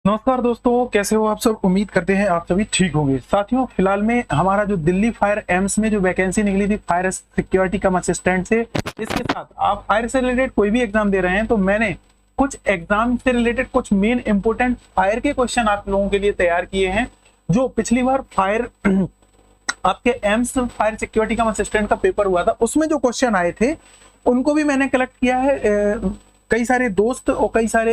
नमस्कार दोस्तों, कैसे हो आप सब। उम्मीद करते हैं आप सभी ठीक होंगे। साथियों, फिलहाल में हमारा जो दिल्ली फायर एम्स में जो वैकेंसी निकली थी फायर सिक्योरिटी कम असिस्टेंट से, इसके साथ आप फायर से रिलेटेड कोई भी एग्जाम दे रहे हैं तो मैंने कुछ एग्जाम से रिलेटेड कुछ मेन इंपोर्टेंट फायर के क्वेश्चन आप लोगों के लिए तैयार किए हैं। जो पिछली बार फायर आपके एम्स फायर सिक्योरिटी कम असिस्टेंट का पेपर हुआ था उसमें जो क्वेश्चन आए थे उनको भी मैंने कलेक्ट किया है। कई सारे दोस्त और कई सारे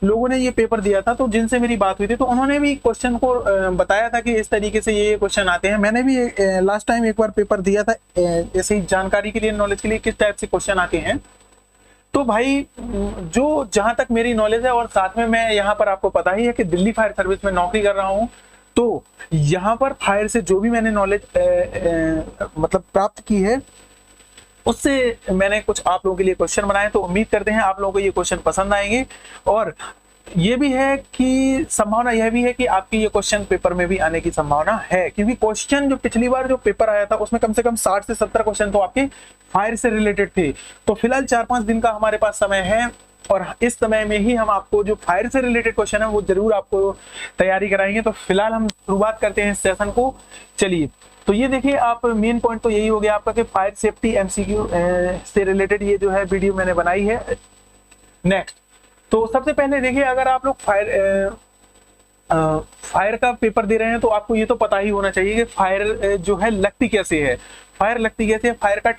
लोगों ने ये पेपर दिया था, तो जिनसे मेरी बात हुई थी तो उन्होंने भी क्वेश्चन को बताया था कि इस तरीके से ये क्वेश्चन आते हैं। मैंने भी लास्ट टाइम एक बार पेपर दिया था ऐसे ही जानकारी के लिए, नॉलेज के लिए किस टाइप से क्वेश्चन आते हैं। तो भाई जो जहां तक मेरी नॉलेज है और साथ में मैं यहाँ पर आपको पता ही है कि दिल्ली फायर सर्विस में नौकरी कर रहा हूँ, तो यहाँ पर फायर से जो भी मैंने नॉलेज मतलब प्राप्त की है उससे मैंने कुछ आप लोगों के लिए क्वेश्चन बनाए। तो उम्मीद करते हैं आप लोगों को ये क्वेश्चन पसंद आएंगे और ये भी है कि संभावना यह भी है कि आपकी ये क्वेश्चन पेपर में भी आने की संभावना है, क्योंकि क्वेश्चन जो पिछली बार जो पेपर आया था उसमें कम से कम 60 से 70 क्वेश्चन तो आपके फायर से रिलेटेड थे। तो फिलहाल 4-5 दिन का हमारे पास समय है और इस समय में ही हम आपको जो फायर से रिलेटेड क्वेश्चन है वो जरूर आपको तैयारी कराएंगे। तो फिलहाल हम शुरुआत करते हैं इस सेशन को। चलिए, तो ये देखिए, आप मेन पॉइंट तो यही हो गया आपका कि फायर सेफ्टी एमसीक्यू से रिलेटेड ये जो है वीडियो मैंने बनाई है। नेक्स्ट, तो सबसे पहले देखिए, अगर आप लोग फायर का पेपर दे रहे हैं तो आपको ये तो पता ही होना चाहिए कि फायर जो है लगती कैसे है। फायर लगती कैसे है? फायर का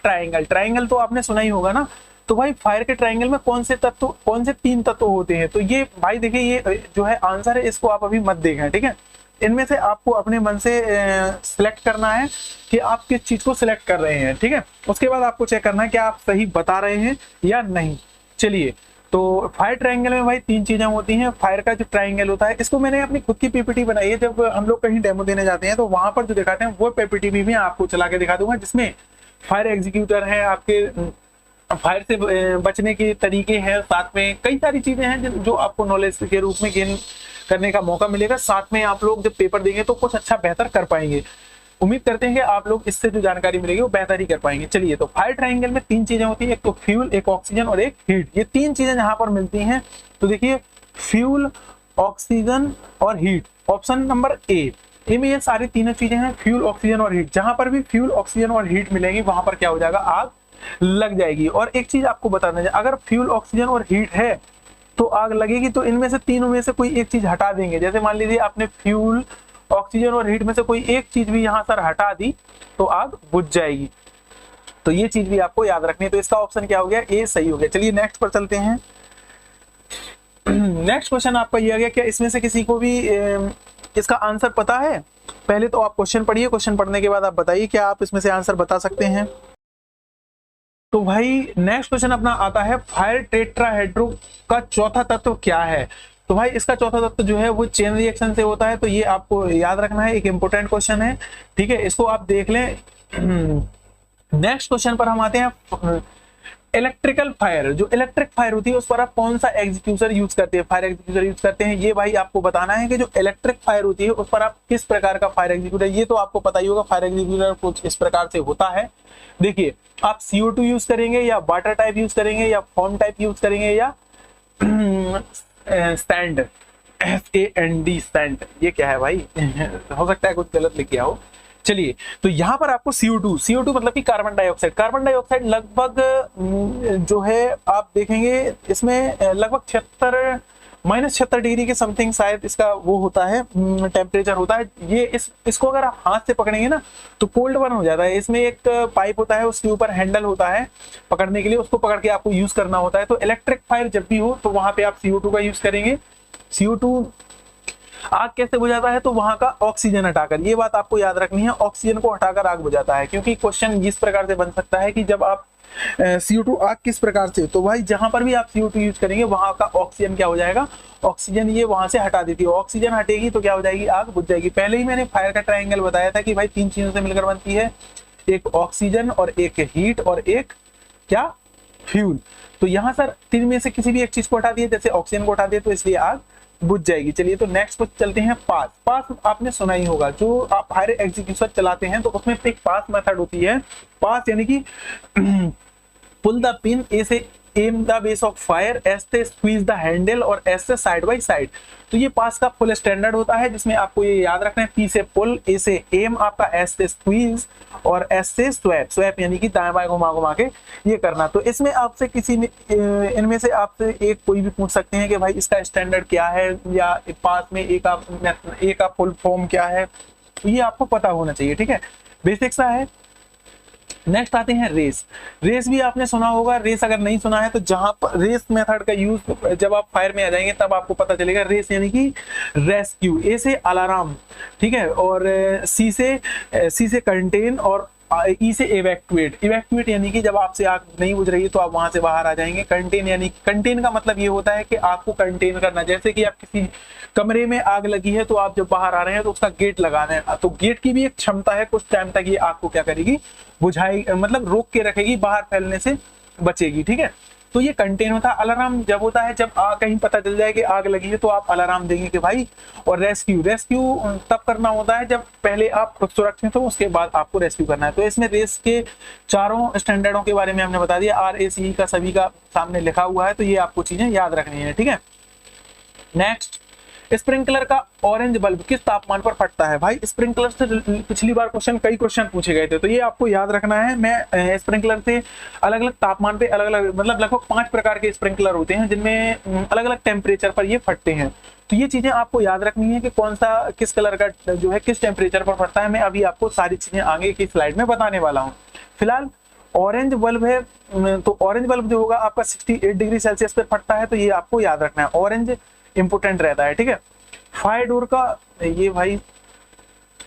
ट्राइंगल तो आपने सुना ही होगा ना। तो भाई फायर के ट्राइंगल में कौन से 3 तत्व होते हैं? तो ये भाई देखिए, ये जो है आंसर है, इसको आप अभी मत देखें, ठीक है। इनमें से आपको अपने मन से सिलेक्ट करना है कि आप किस चीज को सिलेक्ट कर रहे हैं, ठीक है। उसके बाद आपको चेक करना है कि आप सही बता रहे हैं या नहीं। चलिए, तो फायर ट्रायंगल में भाई 3 चीजें होती हैं। फायर का जो ट्रायंगल होता है, इसको मैंने अपनी खुद की पीपीटी बनाई है। जब हम लोग कहीं डेमो देने जाते हैं तो वहां पर जो दिखाते हैं वो पीपीटी भी मैं आपको चला के दिखा दूंगा, जिसमें फायर एग्जीक्यूटर है, आपके फायर से बचने के तरीके हैं, साथ में कई सारी चीजें हैं जो आपको नॉलेज के रूप में गेन करने का मौका मिलेगा। साथ में आप लोग जब पेपर देंगे तो कुछ अच्छा बेहतर कर पाएंगे। उम्मीद करते हैं कि आप लोग इससे जो जानकारी मिलेगी वो बेहतर ही कर पाएंगे। चलिए, तो फायर ट्रायंगल में 3 चीजें होती है, एक तो फ्यूल, एक ऑक्सीजन और एक हीट। ये 3 चीजें जहां पर मिलती हैं, तो देखिए, फ्यूल, ऑक्सीजन और हीट। ऑप्शन नंबर ए में ये सारी तीनों चीजें हैं, फ्यूल, ऑक्सीजन और हीट। जहां पर भी फ्यूल, ऑक्सीजन और हीट मिलेंगी वहां पर क्या हो जाएगा? आग लग जाएगी। और एक चीज आपको बताना है, अगर फ्यूल, ऑक्सीजन और हीट है तो आग लगेगी, तो इनमें से तीनों में से कोई एक चीज हटा देंगे। जैसे मान लीजिए आपने फ्यूल, ऑक्सीजन और हीट में से कोई एक चीज भी यहां सर हटा दी तो आग बुझ जाएगी। तो ये चीज भी आपको याद रखनी है। तो इसका ऑप्शन क्या हो गया? ए सही हो गया। चलिए नेक्स्ट पर चलते हैं। नेक्स्ट क्वेश्चन आपका ये आ गया, क्या इसमें से किसी को भी इसका आंसर पता है? पहले तो आप क्वेश्चन पढ़िए, क्वेश्चन पढ़ने के बाद आप बताइए क्या आप इसमें से आंसर बता सकते हैं। तो भाई नेक्स्ट क्वेश्चन अपना आता है, फायर टेट्राहेड्रो का चौथा तत्व क्या है? तो भाई इसका चौथा तत्व जो है वो चेन रिएक्शन से होता है। तो ये आपको याद रखना है, एक इंपोर्टेंट क्वेश्चन है, ठीक है, इसको आप देख लें। नेक्स्ट क्वेश्चन पर हम आते हैं। इलेक्ट्रिकल फायर, जो इलेक्ट्रिक फायर होती है उस पर आप कौन सा एग्जीक्यूटर यूज करते हैं? फायर एग्जीक्यूटर यूज करते हैं। ये भाई आपको बताना है कि जो इलेक्ट्रिक फायर होती है उस पर आप किस प्रकार का फायर एग्जीक्यूटर, ये तो आपको पता ही होगा। फायर एग्जीक्यूटर कुछ इस प्रकार से होता है। देखिए, आप CO2 यूज करेंगे या वाटर टाइप यूज करेंगे या फॉर्म टाइप यूज करेंगे या स्टैंड, SAND स्टैंड। ये क्या है भाई? हो सकता है कुछ गलत लिख किया हो। चलिए, तो यहां पर आपको CO2 मतलब कि कार्बन डाइऑक्साइड लगभग जो है आप देखेंगे इसमें लगभग 76 डिग्री के समथिंग शायद इसका वो होता है, टेम्परेचर होता है। ये इसको अगर आप हाथ से पकड़ेंगे ना तो कोल्ड बर्न हो जाता है। इसमें एक पाइप होता है, उसके ऊपर हैंडल होता है पकड़ने के लिए, उसको पकड़ के आपको यूज करना होता है। तो इलेक्ट्रिक फायर जब भी हो तो वहां पे आप CO2 का यूज करेंगे। CO2 आग कैसे बुझाता है? तो वहां का ऑक्सीजन हटाकर, ये बात आपको याद रखनी है, ऑक्सीजन को हटाकर आग बुझाता है। क्योंकि क्वेश्चन इस प्रकार से बन सकता है कि जब आप CO2 आग किस प्रकार से, तो भाई जहां पर भी आप CO2 यूज करेंगे वहां का ऑक्सीजन क्या हो जाएगा? ऑक्सीजन ये वहां से हटा देती है। ऑक्सीजन हटेगी तो क्या हो जाएगी? आग बुझ जाएगी। पहले ही मैंने फायर का ट्रायंगल बताया था कि भाई 3 चीजों से मिलकर बनती है, एक ऑक्सीजन और एक हीट और एक क्या? फ्यूल। तो यहाँ सर 3 में से किसी भी एक चीज को हटा दिए, जैसे ऑक्सीजन को हटा दिए तो इसलिए आग बुझ जाएगी। चलिए, तो नेक्स्ट पर चलते हैं। पास आपने सुना ही होगा, जो आप फायर एग्जीक्यूशन चलाते हैं तो उसमें एक पास मेथड होती है। पास यानी कि पुल द पिन ए से am the base of fire, S से स्क्वीज द हैंडल और एस से साइड बाय साइड। तो ये पास का फुल स्टैंडर्ड होता है जिसमें आपको ये याद रखना है, पी से पुल, ए से एम आपका, एस से स्क्वीज और एस से स्वैप, स्वैप यानी कि दाएं बाएं घुमा घुमा के ये करना। तो इसमें आपसे किसी ने इनमें से आपसे एक कोई भी पूछ सकते हैं कि भाई इसका स्टैंडर्ड क्या है, या पास में एक का फुल फॉर्म क्या है, तो ये आपको पता होना चाहिए, ठीक है, बेसिक सा है। नेक्स्ट आते हैं रेस। रेस भी आपने सुना होगा, रेस अगर नहीं सुना है तो जहां पर रेस मेथड का यूज जब आप फायर में आ जाएंगे तब आपको पता चलेगा। रेस यानी कि रेस्क्यू, ए से अलार्म, ठीक है, और सी से कंटेन और ई से इवैक्यूएट। इवैक्यूएट यानी कि जब आपसे आग नहीं बुझ रही है तो आप वहां से बाहर आ जाएंगे। कंटेन यानी कंटेन का मतलब ये होता है कि आपको कंटेन करना, जैसे कि आप किसी कमरे में आग लगी है तो आप जब बाहर आ रहे हैं तो उसका गेट लगाना है, तो गेट की भी एक क्षमता है, कुछ टाइम तक ये आग को क्या करेगी, बुझाई, मतलब रोक के रखेगी, बाहर फैलने से बचेगी, ठीक है। तो ये कंटेन होता है। अलार्म जब होता है जब कहीं पता चल जाए कि आग लगी है तो आप अलार्म देंगे कि भाई। और रेस्क्यू, रेस्क्यू तब करना होता है जब पहले आप खुद सुरक्षित हो, उसके बाद आपको रेस्क्यू करना है। तो इसमें रेस के चारों स्टैंडर्डों के बारे में हमने बता दिया, RACE का सभी का सामने लिखा हुआ है, तो ये आपको चीजें याद रखनी है, ठीक है। नेक्स्ट, स्प्रिंकलर का ऑरेंज बल्ब किस तापमान पर फटता है? भाई स्प्रिंकलर से पिछली बार कई क्वेश्चन पूछे गए थे, तो ये आपको याद रखना है। मैं स्प्रिंकलर से अलग अलग तापमान पे अलग अलग, मतलब लगभग 5 प्रकार के स्प्रिंकलर होते हैं जिनमें अलग अलग टेम्परेचर पर ये फटते हैं। तो ये चीजें आपको याद रखनी है कि कौन सा किस कलर का जो है किस टेम्परेचर पर फटता है। मैं अभी आपको सारी चीजें आगे की स्लाइड में बताने वाला हूँ। फिलहाल ऑरेंज बल्ब है, तो ऑरेंज बल्ब जो होगा आपका 68 डिग्री सेल्सियस पे फटता है, तो ये आपको याद रखना है, ऑरेंज इंपोर्टेंट रहता है, ठीक है। फायर डोर का, ये भाई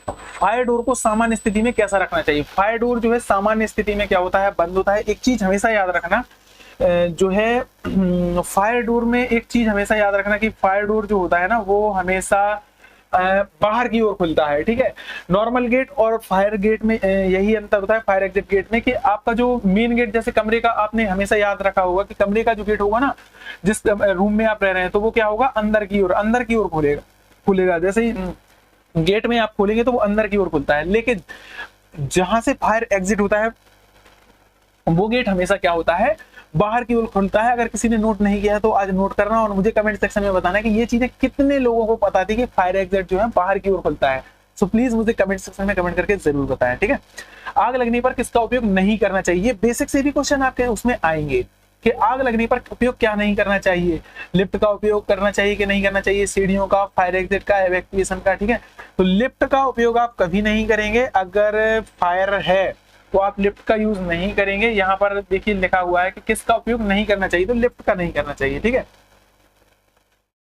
फायर डोर को सामान्य स्थिति में कैसा रखना चाहिए? फायर डोर जो है सामान्य स्थिति में क्या होता है, बंद होता है। एक चीज हमेशा याद रखना जो है फायर डोर में, एक चीज हमेशा याद रखना कि फायर डोर जो होता है ना वो हमेशा बाहर की ओर खुलता है, ठीक है। नॉर्मल गेट और फायर गेट में यही अंतर होता है, फायर एग्जिट गेट में, कि आपका जो मेन गेट, जैसे कमरे का आपने हमेशा याद रखा होगा कि कमरे का जो गेट होगा ना, जिस रूम में आप रह रहे हैं, तो वो क्या होगा, अंदर की ओर खुलेगा। जैसे ही गेट में आप खोलेंगे तो वो अंदर की ओर खुलता है, लेकिन जहां से फायर एग्जिट होता है वो गेट हमेशा क्या होता है, बाहर की ओर खुलता है। अगर किसी ने नोट नहीं किया है तो आज नोट करना और मुझे कमेंट सेक्शन में बताना कि ये चीजें कितने लोगों को पता थी कि फायर एग्जिट जो है बाहर की ओर खुलता है। सो प्लीज मुझे कमेंट सेक्शन में कमेंट करके जरूर बताएं, ठीक है। आग लगने पर किसका उपयोग नहीं करना चाहिए? बेसिक से भी क्वेश्चन आपके उसमें आएंगे कि आग लगने पर उपयोग क्या नहीं करना चाहिए। लिफ्ट का उपयोग करना चाहिए कि नहीं करना चाहिए, सीढ़ियों का, फायर एग्जिट का, इवैक्यूएशन का, ठीक है। तो लिफ्ट का उपयोग आप कभी नहीं करेंगे। अगर फायर है तो आप लिफ्ट का यूज नहीं करेंगे। यहाँ पर देखिए लिखा हुआ है कि किसका उपयोग नहीं करना चाहिए, तो लिफ्ट का नहीं करना चाहिए, ठीक है।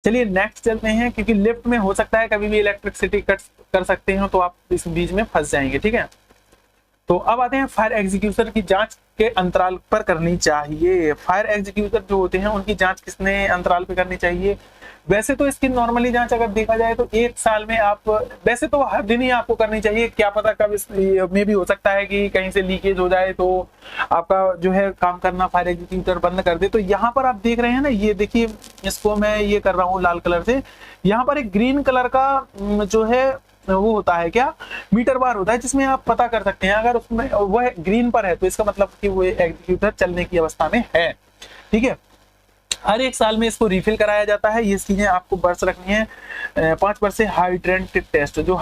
चलिए नेक्स्ट चलते हैं, क्योंकि लिफ्ट में हो सकता है कभी भी इलेक्ट्रिसिटी कट कर सकते हो, तो आप इस बीच में फंस जाएंगे, ठीक है। तो अब आते हैं फायर एग्जीक्यूटर की जांच के अंतराल पर करनी चाहिए। फायर एग्जीक्यूटर जो होते हैं उनकी जांच किसने अंतराल पे करनी चाहिए? वैसे तो इसकी नॉर्मली जांच अगर देखा जाए तो 1 साल में आप, वैसे तो हर दिन ही आपको करनी चाहिए। क्या पता कब में भी हो सकता है कि कहीं से लीकेज हो जाए तो आपका जो है काम करना फायर एग्जीक्यूटर बंद कर दे। तो यहाँ पर आप देख रहे हैं ना, ये देखिए, इसको मैं ये कर रहा हूँ लाल कलर से। यहाँ पर एक ग्रीन कलर का जो है वो होता है, क्या, मीटर बार होता है, जिसमें आप पता कर सकते हैं। अगर उसमें वह ग्रीन पर है तो इसका मतलब कि वो एग्जीक्यूटर चलने की अवस्था में है, ठीक है। हर 1 साल में इसको रिफिल कराया जाता है। ये चीजें आपको बर्स रखनी है। 5 वर्ष से हाइड्रेंट टेस्ट, जो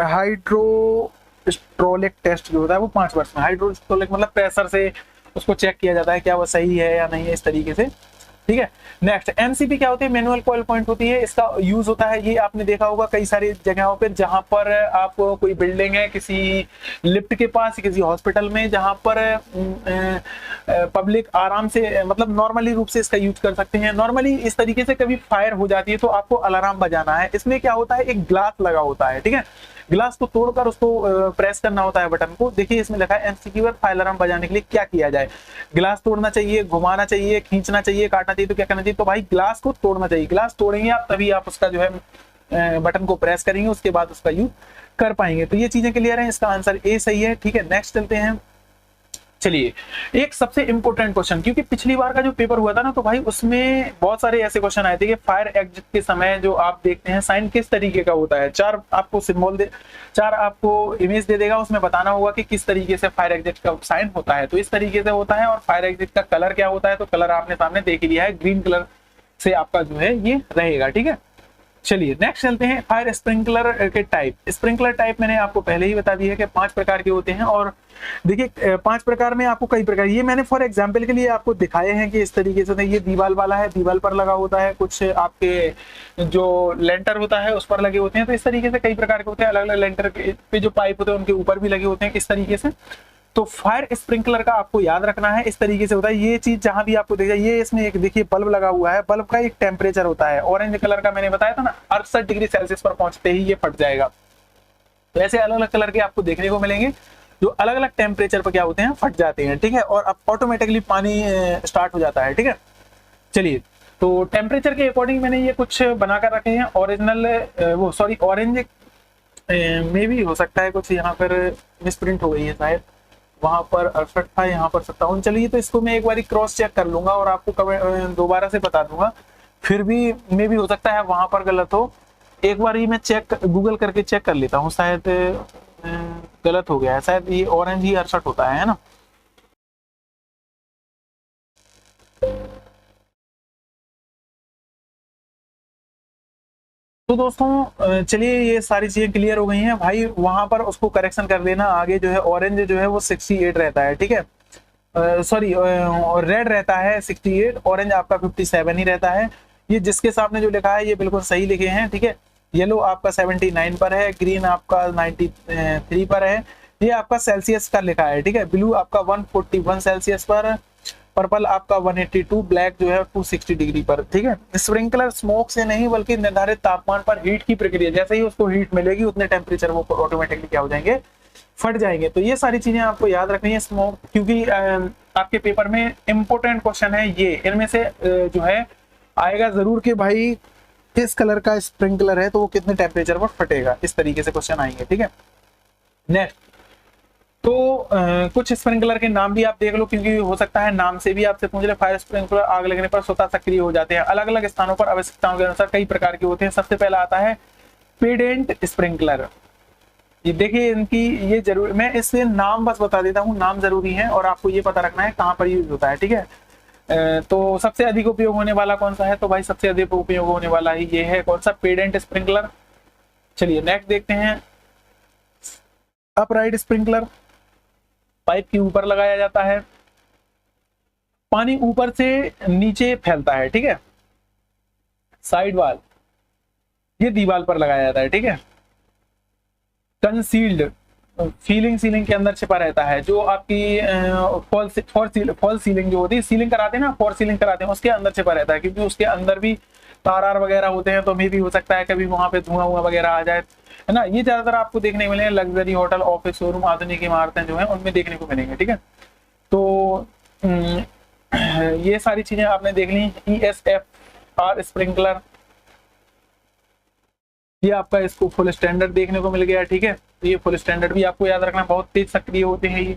हाइड्रोस्ट्रोलिक टेस्ट जो होता है वो 5 वर्ष में, हाइड्रोस्ट्रोलिक मतलब प्रेशर से उसको चेक किया जाता है क्या वो सही है या नहीं है, इस तरीके से, ठीक है। नेक्स्ट, एमसीपी क्या होती है? मैनुअल कॉइल पॉइंट होती है। इसका यूज होता है, ये आपने देखा होगा कई सारी जगहों पे, जहां पर आप कोई बिल्डिंग है, किसी लिफ्ट के पास, किसी हॉस्पिटल में, जहां पर पब्लिक आराम से, मतलब नॉर्मली रूप से इसका यूज कर सकते हैं। नॉर्मली इस तरीके से कभी फायर हो जाती है तो आपको अलार्म बजाना है। इसमें क्या होता है, एक ग्लास लगा होता है, ठीक है। ग्लास को तोड़कर उसको प्रेस करना होता है बटन को। देखिए इसमें लिखा है एमसीक्यू पर फायर अलार्म बजाने के लिए क्या किया जाए। ग्लास तोड़ना चाहिए, घुमाना चाहिए, खींचना चाहिए, काटना चाहिए, तो क्या करना चाहिए? तो भाई ग्लास को तोड़ना चाहिए। ग्लास तोड़ेंगे आप तभी आप उसका जो है बटन को प्रेस करेंगे, उसके बाद उसका यूज कर पाएंगे। तो ये चीजें क्लियर है, इसका आंसर ए सही है, ठीक है। नेक्स्ट चलते हैं। चलिए, एक सबसे इंपॉर्टेंट क्वेश्चन, क्योंकि पिछली बार का जो पेपर हुआ था ना, तो भाई उसमें बहुत सारे ऐसे क्वेश्चन आए थे कि फायर एग्जिट के समय जो आप देखते हैं साइन किस तरीके का होता है। चार आपको सिंबल दे, चार आपको इमेज दे देगा, उसमें बताना होगा कि किस तरीके से फायर एग्जिट का साइन होता है। तो इस तरीके से होता है। और फायर एग्जिट का कलर क्या होता है, तो कलर आपने सामने देख लिया है, ग्रीन कलर से आपका जो है ये रहेगा। ठीक है, चलिए नेक्स्ट चलते हैं फायर स्प्रिंकलर के टाइप। स्प्रिंकलर टाइप मैंने आपको पहले ही बता दिया है कि 5 प्रकार के होते हैं। और देखिए 5 प्रकार में आपको कई प्रकार, ये मैंने फॉर एग्जांपल के लिए आपको दिखाए हैं कि इस तरीके से ये दीवार वाला है, दीवार पर लगा होता है, कुछ आपके जो लेंटर होता है उस पर लगे होते हैं। तो इस तरीके से कई प्रकार के होते हैं, अलग अलग लेंटर पे जो पाइप होते हैं उनके ऊपर भी लगे होते हैं इस तरीके से। तो फायर स्प्रिंकलर का आपको याद रखना है, इस तरीके से होता है। ये चीज जहां भी आपको देखा, ये इसमें एक देखिए बल्ब लगा हुआ है, बल्ब का एक टेम्परेचर होता है, ऑरेंज कलर का मैंने बताया था ना, 68 डिग्री सेल्सियस पर पहुंचते ही ये फट जाएगा। तो ऐसे अलग अलग कलर के आपको देखने को मिलेंगे जो अलग अलग टेम्परेचर पर क्या होते हैं, फट जाते हैं। ठीक है, और अब ऑटोमेटिकली पानी स्टार्ट हो जाता है। ठीक है, चलिए तो टेम्परेचर के अकॉर्डिंग मैंने ये कुछ बनाकर रखे हैं। ओरिजिनल ऑरेंज में भी हो सकता है कुछ, यहाँ पर मिसप्रिंट हो गई है शायद, वहां पर 68 था, यहाँ पर 57। चलिए तो इसको मैं एक बार क्रॉस चेक कर लूंगा और आपको दोबारा से बता दूंगा। फिर भी मे भी हो सकता है वहां पर गलत हो, एक बार ही मैं चेक गूगल करके चेक कर लेता हूँ, शायद गलत हो गया है, शायद ये ऑरेंज ही 68 होता है ना। तो दोस्तों चलिए ये सारी चीजें क्लियर हो गई हैं भाई, वहां पर उसको करेक्शन कर लेना। आगे जो है ऑरेंज जो है वो 68 रहता है। ठीक है, सॉरी रेड रहता है 68, ऑरेंज आपका 57 ही रहता है। ये जिसके सामने जो लिखा है ये बिल्कुल सही लिखे हैं। ठीक है, येलो आपका 79 पर है, ग्रीन आपका 93 पर है, ये आपका सेल्सियस का लिखा है। ठीक है, ब्लू आपका 141 सेल्सियस पर, पर्पल आपका 182, ब्लैक जो है 260 डिग्री पर। ठीक है, स्प्रिंकलर स्मोक से नहीं बल्कि निर्धारित तापमान पर हीट की प्रक्रिया, जैसे ही उसको हीट मिलेगी उतने टेम्परेचर वो ऑटोमेटिकली क्या हो जाएंगे, फट जाएंगे। तो ये सारी चीजें आपको याद रखनी है स्मोक, क्योंकि आपके पेपर में इंपॉर्टेंट क्वेश्चन है ये, इनमें से जो है आएगा जरूर कि भाई किस कलर का स्प्रिंकलर है तो वो कितने टेम्परेचर पर फटेगा, इस तरीके से क्वेश्चन आएंगे। ठीक है, नेक्स्ट तो कुछ स्प्रिंकलर के नाम भी आप देख लो, क्योंकि हो सकता है नाम से भी आपसे पूछ ले। फायर स्प्रिंकलर आग लगने पर स्वतः सक्रिय हो जाते हैं, अलग अलग स्थानों पर आवश्यकताओं के अनुसार कई प्रकार के होते हैं। सबसे पहला आता है पेडेंट स्प्रिंकलर। ये देखिए इनकी ये जरूर, मैं इससे नाम बस बता देता हूँ, नाम जरूरी है और आपको ये पता रखना है कहाँ पर यूज होता है। ठीक है, तो सबसे अधिक उपयोग होने वाला कौन सा है, तो भाई सबसे अधिक उपयोग होने वाला ही ये है, कौन सा, पेडेंट स्प्रिंकलर। चलिए नेक्स्ट देखते हैं, अपराइट स्प्रिंकलर। पाइप के ऊपर लगाया जाता है, पानी ऊपर से नीचे फैलता है। ठीक है, साइड वाल, ये दीवार पर लगाया जाता है। ठीक है, कंसील्ड, सीलिंग के अंदर छिपा रहता है, जो आपकी फॉल सीलिंग जो होती है, सीलिंग कराते हैं ना, फॉर सीलिंग कराते हैं, उसके अंदर छिपा रहता है, क्योंकि उसके अंदर भी तार वगैरह होते हैं, तो मे भी हो सकता है कभी वहां पे धुआं वगैरह आ जाए, है ना। ये ज्यादातर आपको देखने को मिलेंगे लग्जरी होटल, ऑफिस, शोरूम, आधुनिक इमारतें जो है उनमें देखने को मिलेंगे। ठीक है, तो ये सारी चीजें आपने देख ली। ESFR स्प्रिंकलर, ये आपका इसको फुल स्टैंडर्ड देखने को मिल गया। ठीक है, तो ये फुल स्टैंडर्ड भी आपको याद रखना, बहुत तेज सक्रिय होते हैं ये।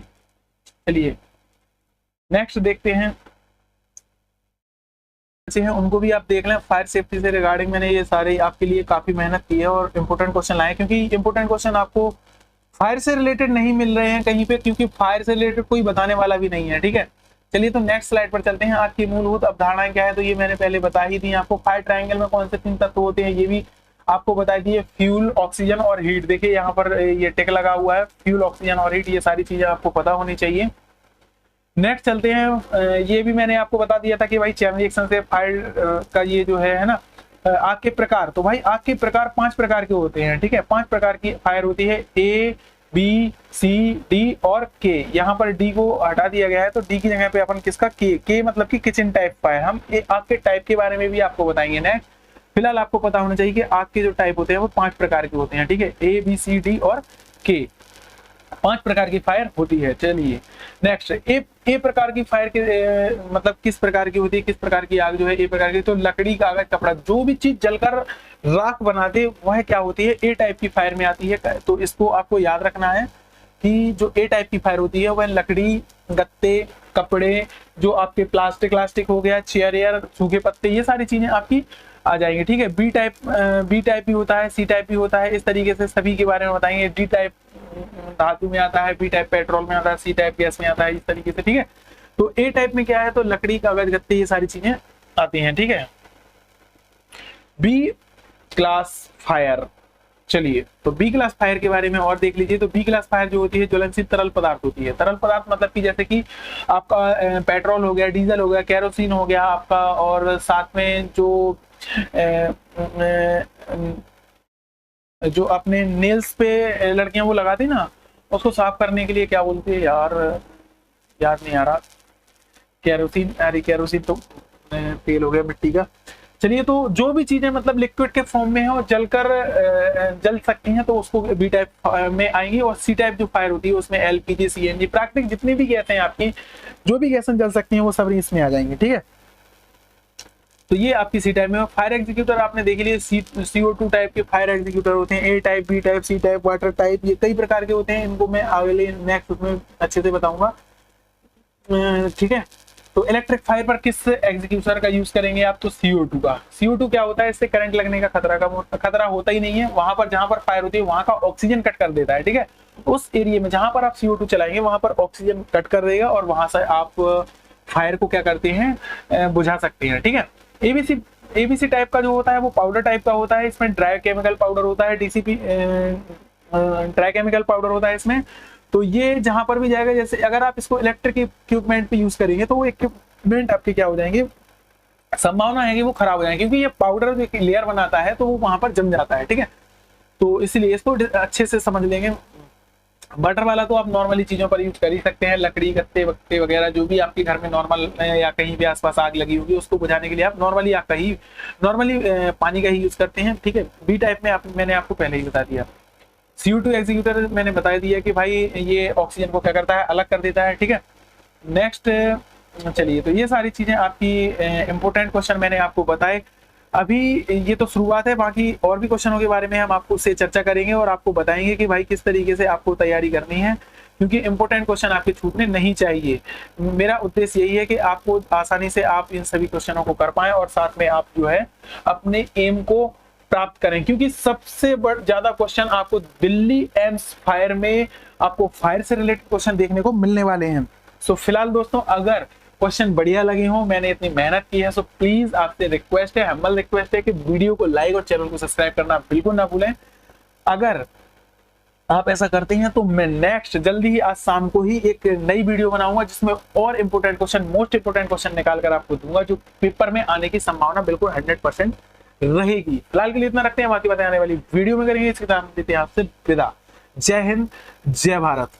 चलिए नेक्स्ट देखते हैं, हैं उनको भी आप देख लें। फायर सेफ्टी से रिगार्डिंग मैंने ये सारे आपके लिए काफी मेहनत की है और इंपोर्टेंट क्वेश्चन लाए, क्योंकि इंपोर्टेंट क्वेश्चन आपको फायर से रिलेटेड नहीं मिल रहे हैं कहीं पे, क्योंकि फायर से रिलेटेड कोई बताने वाला भी नहीं है। ठीक है, चलिए तो नेक्स्ट स्लाइड पर चलते हैं। आज की मूलभूत अवधारणाएं क्या है, तो ये मैंने पहले बता ही दी आपको। फायर ट्रायंगल में कौन से 3 तत्व होते हैं ये भी आपको बता दिए, फ्यूल, ऑक्सीजन और हीट। देखिए यहाँ पर ये टिक लगा हुआ है, फ्यूल, ऑक्सीजन और हीट, ये सारी चीजें आपको पता होनी चाहिए। नेक्स्ट चलते हैं, ये भी मैंने आपको बता दिया था कि भाई चैन रिएक्शन से फायर का ये जो है ना, आग के प्रकार। तो भाई आग के प्रकार 5 प्रकार के होते हैं। ठीक है, 5 प्रकार की फायर होती है, A, B, C, D और K। यहाँ पर D को हटा दिया गया है, तो D की जगह पे अपन किसका, K मतलब कि किचन टाइप फायर। हम आग के टाइप के बारे में भी आपको बताएंगे नेक्स्ट। फिलहाल आपको पता होना चाहिए कि आग के जो टाइप होते हैं वो 5 प्रकार के होते हैं। ठीक है, A, B, C, D और K, 5 प्रकार की फायर होती है। चलिए नेक्स्ट, ए प्रकार की फायर के मतलब किस प्रकार की होती है, किस प्रकार की आग जो है ए प्रकार की, तो लकड़ी, कागज, कपड़ा, जो भी चीज जलकर राख बना दे वह क्या होती है, ए टाइप की फायर में आती है। तो इसको आपको याद रखना है आपकी जो ए टाइप की फायर होती है वह लकड़ी, गत्ते, कपड़े, जो आपके प्लास्टिक हो गया, चेयर एयर, सूखे पत्ते, ये सारी चीजें आपकी आ जाएंगे। ठीक है, बी टाइप भी होता है, सी टाइप भी होता है, इस तरीके से सभी के बारे में बताएंगे। डी टाइप धातु में आता है, बी टाइप पेट्रोल में आता है, सी टाइप गैस में आता है, इस तरीके से। ठीक है, तो ए टाइप में क्या है, तो लकड़ी, कागज, गत्ते, ये सारी चीजें आती हैं। ठीक है, बी क्लास फायर, चलिए तो बी क्लास फायर के बारे में और देख लीजिए। तो बी क्लास फायर जो होती है ज्वलनशील तरल पदार्थ होती है। तरल पदार्थ मतलब कि जैसे कि आपका पेट्रोल हो गया, डीजल हो गया, केरोसिन हो गया आपका, और साथ में जो जो अपने नेल्स पे लड़कियां वो लगाती ना, उसको साफ करने के लिए क्या बोलते हैं यार, याद नहीं आ रहा, केरोसिन, अरे केरोसिन तो तेल हो गया मिट्टी का। चलिए, तो जो भी चीजें मतलब लिक्विड के फॉर्म में है और जलकर जल सकती हैं तो उसको बी टाइप में आएंगी। और सी टाइप जो फायर होती है उसमें एलपीजी, सीएनजी, प्राकृतिक जितनी भी गैसें आपकी, जो भी गैसें जल सकती हैं वो सब इसमें आ जाएंगी। ठीक है, तो ये आपकी सी टाइप में। फायर एग्जीक्यूटर आपने देख लिए, CO2 टाइप के फायर एग्जीक्यूटर होते हैं, A type, B type, C type, water type, ये कई प्रकार के होते हैं। इनको मैं अगले नेक्स्ट उसमें अच्छे से बताऊंगा। ठीक है, तो इलेक्ट्रिक फायर पर किस एग्जीक्यूटर का यूज करेंगे आप, तो CO2 का। CO2 क्या होता है, इससे करंट लगने का खतरा होता ही नहीं है। वहां पर जहां पर फायर होती है वहां का ऑक्सीजन कट कर देता है। ठीक है, उस एरिया में जहां पर आप CO2 चलाएंगे वहां पर ऑक्सीजन कट कर देगा और वहां से आप फायर को क्या करते हैं, बुझा सकते हैं। ठीक है, एबीसी टाइप का जो होता है वो पाउडर टाइप का होता है। इसमें ड्राई केमिकल पाउडर होता है, डीसीपी ड्राई केमिकल पाउडर होता है इसमें। तो ये जहां पर भी जाएगा, जैसे अगर आप इसको इलेक्ट्रिक इक्विपमेंट पे यूज करेंगे तो वो इक्विपमेंट आपके क्या हो जाएंगे, संभावना है कि वो खराब हो जाएंगे, क्योंकि ये पाउडर जो लेयर बनाता है तो वो वहां पर जम जाता है। ठीक है, तो इसलिए इसको अच्छे से समझ लेंगे। बटर वाला तो आप नॉर्मली चीजों पर यूज कर ही सकते हैं, लकड़ी, गत्ते वक्ते वगैरह, जो भी आपके घर में नॉर्मल या कहीं भी आसपास आग लगी होगी उसको बुझाने के लिए आप नॉर्मली पानी का ही यूज करते हैं। ठीक है, बी टाइप में मैंने आपको पहले ही बता दिया। CO2 एग्जीक्यूटर मैंने बता दिया कि भाई ये ऑक्सीजन को क्या करता है, अलग कर देता है। ठीक है, नेक्स्ट चलिए, तो ये सारी चीजें आपकी इंपोर्टेंट क्वेश्चन मैंने आपको बताए। अभी ये तो शुरुआत है, बाकी और भी क्वेश्चनों के बारे में हम आपको से चर्चा करेंगे और आपको बताएंगे कि भाई किस तरीके से आपको तैयारी करनी है, क्योंकि इंपोर्टेंट क्वेश्चन आपके छूटने नहीं चाहिए। मेरा उद्देश्य यही है कि आपको आसानी से आप इन सभी क्वेश्चनों को कर पाएं और साथ में आप जो है अपने एम को प्राप्त करें, क्योंकि सबसे ज्यादा क्वेश्चन आपको दिल्ली एम्स फायर में आपको फायर से रिलेटेड क्वेश्चन देखने को मिलने वाले हैं। सो फिलहाल दोस्तों, अगर क्वेश्चन बढ़िया लगे हो, मैंने इतनी मेहनत की है, सो प्लीज आपसे रिक्वेस्ट है, हम्बल रिक्वेस्ट है कि वीडियो को लाइक और चैनल को सब्सक्राइब करना बिल्कुल ना भूलें। अगर आप ऐसा करते हैं तो मैं नेक्स्ट जल्दी ही आज शाम को ही एक नई वीडियो बनाऊंगा जिसमें और important question, most important question निकाल कर आपको दूंगा, जो पेपर में आने की संभावना बिल्कुल 100% रहेगी। फिलहाल के लिए इतना रखते हैं, बाकी बातें आने वाली वीडियो में करेंगे। इसके साथ देते हैं आपसे विदा। जय हिंद, जय भारत।